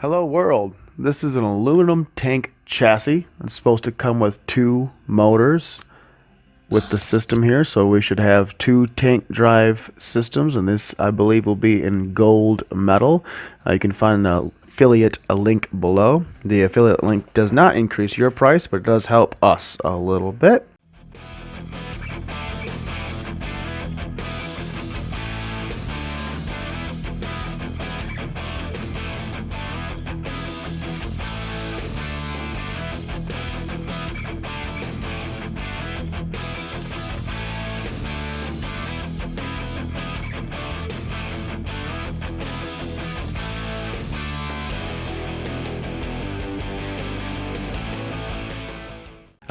Hello world, this is an aluminum tank chassis. It's supposed to come with two motors with the system here, so we should have two tank drive systems, and this I believe will be in gold metal. You can find an affiliate link below. The affiliate link does not increase your price, but it does help us a little bit.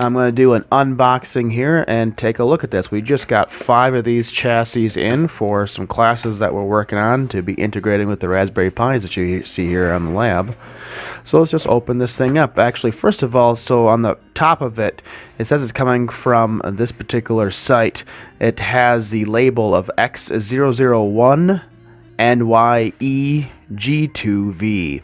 I'm going to do an unboxing here and take a look at this. We just got 5 of these chassis in for some classes that we're working on to be integrating with the Raspberry Pis that you see here on the lab. So let's just open this thing up. Actually, first of all, so on the top of it, it says it's coming from this particular site. It has the label of X001 NYEG2V.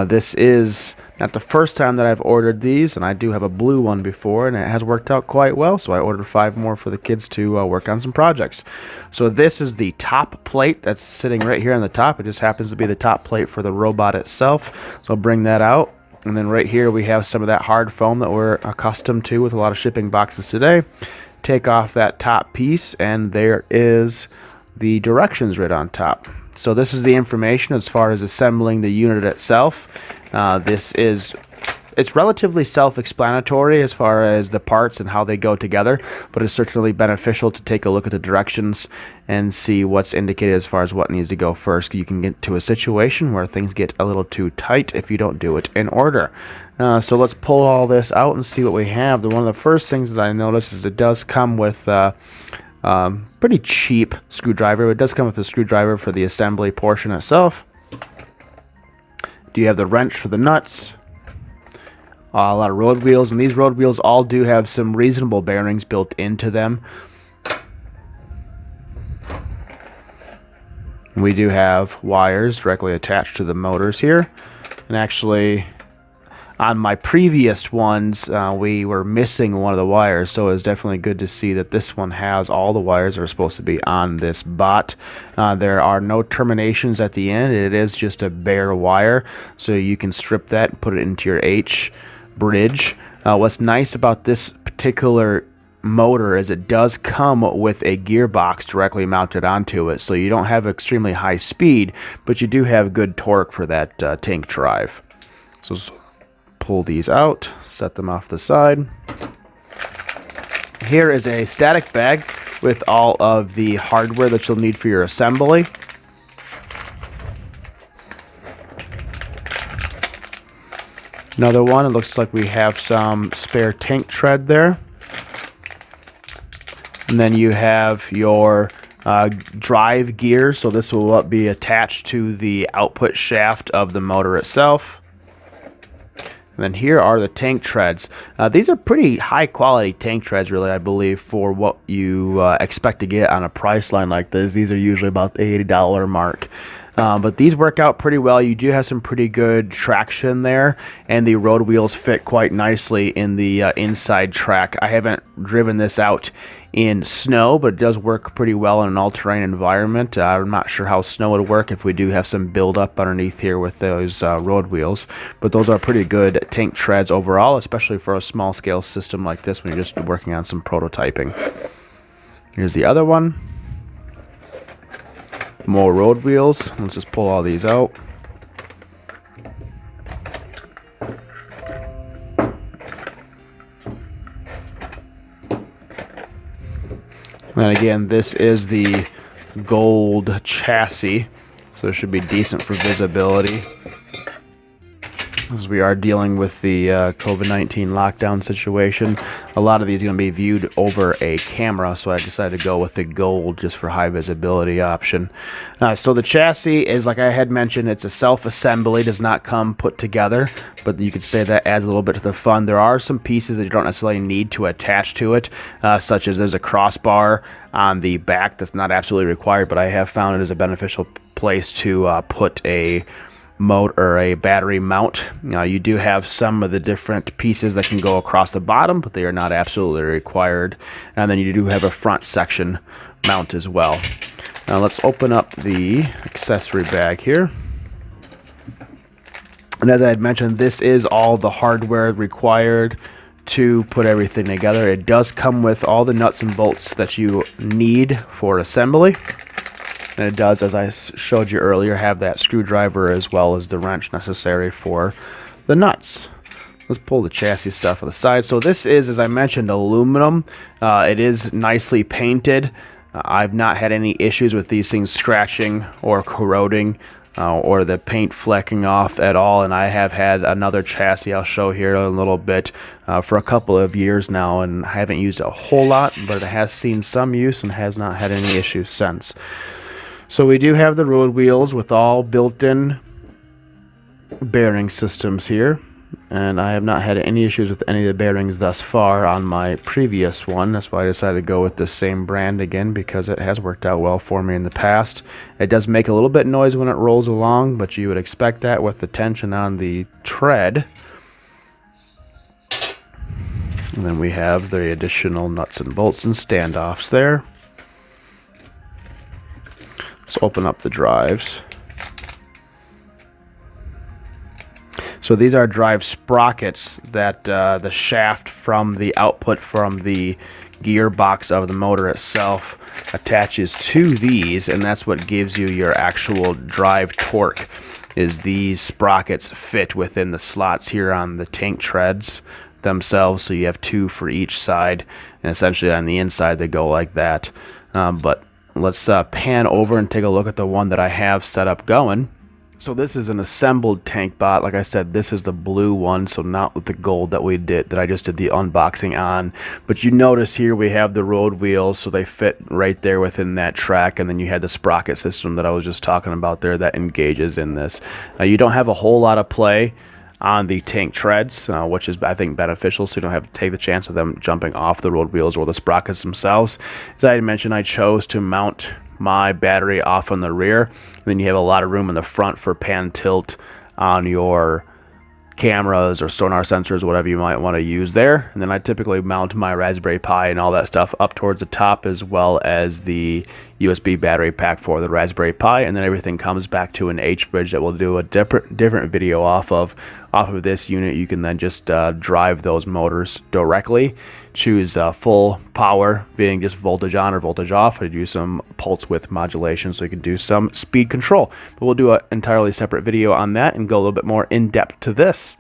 This is not the first time that I've ordered these, and I do have a blue one before, and it has worked out quite well, so I ordered 5 more for the kids to work on some projects. So this is the top plate that's sitting right here on the top. It just happens to be the top plate for the robot itself, so I'll bring that out. And then right here we have some of that hard foam that we're accustomed to with a lot of shipping boxes today. Take off that top piece, and there is the directions right on top. So this is the information as far as assembling the unit itself. It's relatively self-explanatory as far as the parts and how they go together, but it's certainly beneficial to take a look at the directions and see what's indicated as far as what needs to go first. You can get to a situation where things get a little too tight if you don't do it in order. So let's pull all this out and see what we have. One of the first things that I noticed is it does come with pretty cheap screwdriver. It does come with a screwdriver for the assembly portion itself. Do you have the wrench for the nuts? A lot of road wheels, and these road wheels all do have some reasonable bearings built into them. We do have wires directly attached to the motors here, and actually on my previous ones, we were missing one of the wires, so it's definitely good to see that this one has all the wires that are supposed to be on this bot. There are no terminations at the end. It is just a bare wire, so you can strip that and put it into your H bridge. What's nice about this particular motor is it does come with a gearbox directly mounted onto it, so you don't have extremely high speed, but you do have good torque for that tank drive. So pull these out, set them off the side. Here is a static bag with all of the hardware that you'll need for your assembly. Another one, it looks like we have some spare tank tread there. And then you have your drive gear, so this will be attached to the output shaft of the motor itself. And then here are the tank treads. These are pretty high quality tank treads, really, I believe, for what you expect to get on a price line like this. These are usually about the $80 mark. But these work out pretty well. You do have some pretty good traction there, and the road wheels fit quite nicely in the inside track. I haven't driven this out in snow, but it does work pretty well in an all-terrain environment. I'm not sure how snow would work if we do have some build-up underneath here with those road wheels, but those are pretty good tank treads overall, especially for a small-scale system like this when you're just working on some prototyping. Here's the other one. More road wheels. Let's just pull all these out. And again, this is the gold chassis, so it should be decent for visibility, as we are dealing with the COVID-19 lockdown situation. A lot of these are going to be viewed over a camera, so I decided to go with the gold just for high visibility option. So the chassis is, like I had mentioned, it's a self-assembly, does not come put together, but you could say that adds a little bit to the fun. There are some pieces that you don't necessarily need to attach to it, such as there's a crossbar on the back that's not absolutely required, but I have found it as a beneficial place to put a mode or a battery mount. Now you do have some of the different pieces that can go across the bottom, but they are not absolutely required. And then you do have a front section mount as well. Now let's open up the accessory bag here. And as I had mentioned, this is all the hardware required to put everything together. It does come with all the nuts and bolts that you need for assembly. And it does, as I showed you earlier, have that screwdriver as well as the wrench necessary for the nuts. Let's pull the chassis stuff on the side. So this is, as I mentioned, aluminum. It is nicely painted. I've not had any issues with these things scratching or corroding or the paint flecking off at all. And I have had another chassis I'll show here in a little bit for a couple of years now, and I haven't used it a whole lot, but it has seen some use and has not had any issues since. So we do have the road wheels with all built-in bearing systems here, and I have not had any issues with any of the bearings thus far on my previous one. That's why I decided to go with the same brand again, because it has worked out well for me in the past. It does make a little bit of noise when it rolls along, but you would expect that with the tension on the tread. And then we have the additional nuts and bolts and standoffs there. Let's open up the drives. So these are drive sprockets that the shaft from the output from the gearbox of the motor itself attaches to these, and that's what gives you your actual drive torque, is these sprockets fit within the slots here on the tank treads themselves. So you have two for each side, and essentially on the inside they go like that. But let's pan over and take a look at the one that I have set up going. So this is an assembled tank bot. Like I said, this is the blue one, so not with the gold that I just did the unboxing on. But you notice here we have the road wheels, so they fit right there within that track, and then you had the sprocket system that I was just talking about there that engages in this. You don't have a whole lot of play on the tank treads, which is, I think, beneficial, so you don't have to take the chance of them jumping off the road wheels or the sprockets themselves. As I mentioned, I chose to mount my battery off on the rear, and then you have a lot of room in the front for pan tilt on your cameras or sonar sensors, whatever you might want to use there. And then I typically mount my Raspberry Pi and all that stuff up towards the top, as well as the USB battery pack for the Raspberry Pi, and then everything comes back to an H-bridge that will do a different video off of this unit. You can then just drive those motors directly, choose full power, being just voltage on or voltage off. I do some pulse width modulation, so you can do some speed control, but we'll do an entirely separate video on that and go a little bit more in depth to this.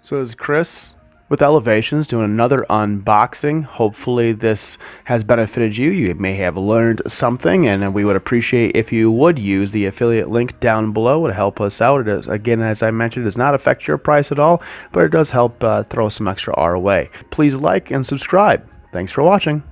So this is Chris with Elevations doing another unboxing. Hopefully this has benefited you. You may have learned something, and we would appreciate if you would use the affiliate link down below. It would help us out. It is, again, as I mentioned, does not affect your price at all, but it does help throw some extra our way. Please like and subscribe. Thanks for watching.